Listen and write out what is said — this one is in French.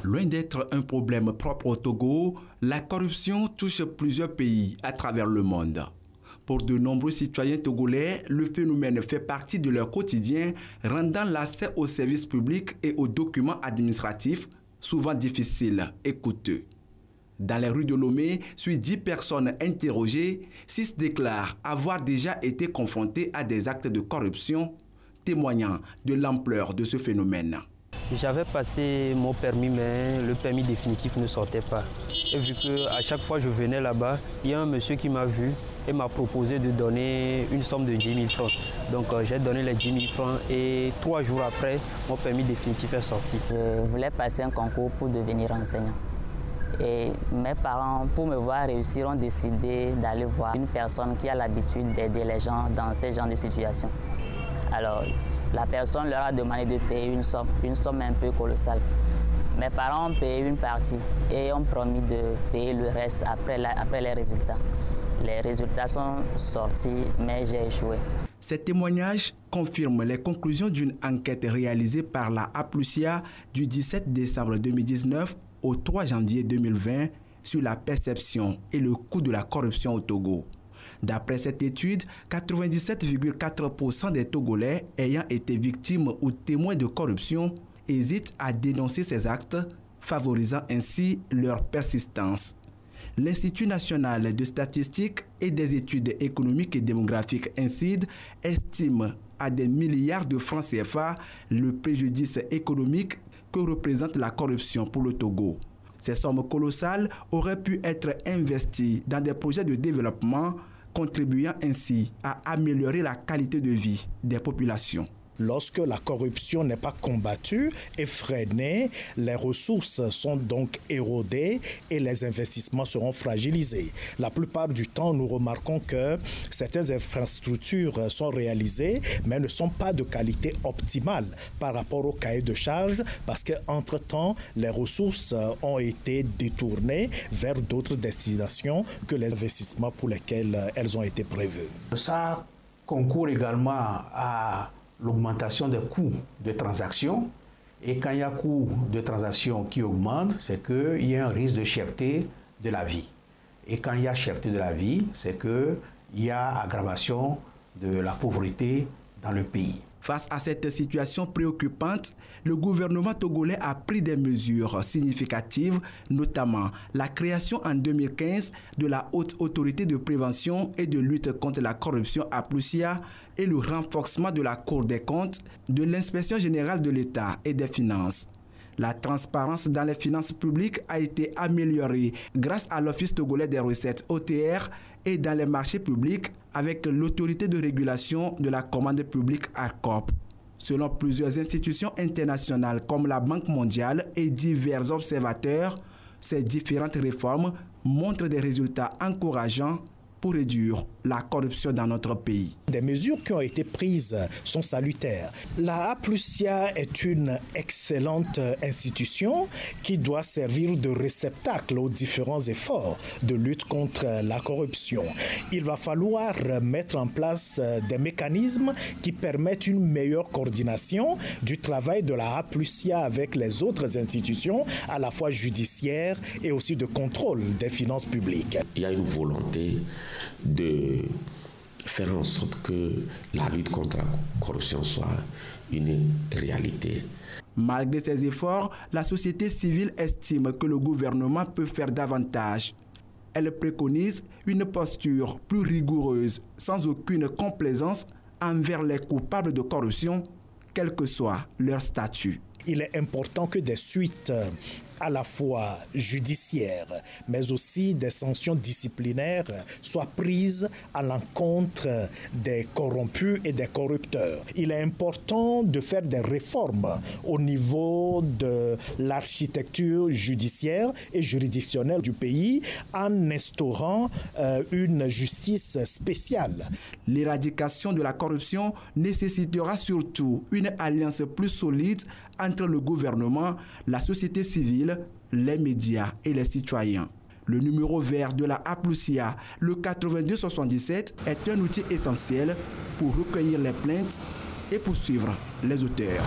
Loin d'être un problème propre au Togo, la corruption touche plusieurs pays à travers le monde. Pour de nombreux citoyens togolais, le phénomène fait partie de leur quotidien, rendant l'accès aux services publics et aux documents administratifs souvent difficile et coûteux. Dans les rues de Lomé, sur 10 personnes interrogées, 6 déclarent avoir déjà été confrontés à des actes de corruption, témoignant de l'ampleur de ce phénomène. J'avais passé mon permis, mais le permis définitif ne sortait pas. Et vu qu'à chaque fois que je venais là-bas, il y a un monsieur qui m'a vu et m'a proposé de donner une somme de 10 000 francs. Donc j'ai donné les 10 000 francs et 3 jours après, mon permis définitif est sorti. Je voulais passer un concours pour devenir enseignant. Et mes parents, pour me voir réussir, ont décidé d'aller voir une personne qui a l'habitude d'aider les gens dans ce genre de situation. Alors, la personne leur a demandé de payer une somme un peu colossale. Mes parents ont payé une partie et ont promis de payer le reste après les résultats. Les résultats sont sortis, mais j'ai échoué. Ces témoignages confirment les conclusions d'une enquête réalisée par la APLUSIA du 17 décembre 2019 au 3 janvier 2020 sur la perception et le coût de la corruption au Togo. D'après cette étude, 97,4% des Togolais ayant été victimes ou témoins de corruption hésitent à dénoncer ces actes, favorisant ainsi leur persistance. L'Institut national de statistique et des études économiques et démographiques INSEAD estime à des milliards de francs CFA le préjudice économique que représente la corruption pour le Togo. Ces sommes colossales auraient pu être investies dans des projets de développement, contribuant ainsi à améliorer la qualité de vie des populations. Lorsque la corruption n'est pas combattue et freinée, les ressources sont donc érodées et les investissements seront fragilisés. La plupart du temps, nous remarquons que certaines infrastructures sont réalisées, mais ne sont pas de qualité optimale par rapport au cahier de charges, parce qu'entre-temps, les ressources ont été détournées vers d'autres destinations que les investissements pour lesquels elles ont été prévues. Ça concourt également à l'augmentation des coûts de transaction. Et quand il y a coût de transaction qui augmente, c'est qu'il y a un risque de cherté de la vie. Et quand il y a cherté de la vie, c'est qu'il y a aggravation de la pauvreté dans le pays. Face à cette situation préoccupante, le gouvernement togolais a pris des mesures significatives, notamment la création en 2015 de la Haute Autorité de prévention et de lutte contre la corruption APLUSIA et le renforcement de la Cour des comptes, de l'Inspection générale de l'État et des finances. La transparence dans les finances publiques a été améliorée grâce à l'Office togolais des recettes OTR et dans les marchés publics avec l'autorité de régulation de la commande publique ARCOP. Selon plusieurs institutions internationales comme la Banque mondiale et divers observateurs, ces différentes réformes montrent des résultats encourageants pour réduire la corruption dans notre pays. Des mesures qui ont été prises sont salutaires. La APLUSIA est une excellente institution qui doit servir de réceptacle aux différents efforts de lutte contre la corruption. Il va falloir mettre en place des mécanismes qui permettent une meilleure coordination du travail de la APLUSIA avec les autres institutions, à la fois judiciaires et aussi de contrôle des finances publiques. Il y a une volonté de faire en sorte que la lutte contre la corruption soit une réalité. Malgré ces efforts, la société civile estime que le gouvernement peut faire davantage. Elle préconise une posture plus rigoureuse, sans aucune complaisance envers les coupables de corruption, quel que soit leur statut. Il est important que des suites à la fois judiciaires, mais aussi des sanctions disciplinaires soient prises à l'encontre des corrompus et des corrupteurs. Il est important de faire des réformes au niveau de l'architecture judiciaire et juridictionnelle du pays en instaurant une justice spéciale. L'éradication de la corruption nécessitera surtout une alliance plus solide entre le gouvernement, la société civile, les médias et les citoyens. Le numéro vert de la APLUSIA, le 8277, est un outil essentiel pour recueillir les plaintes et poursuivre les auteurs.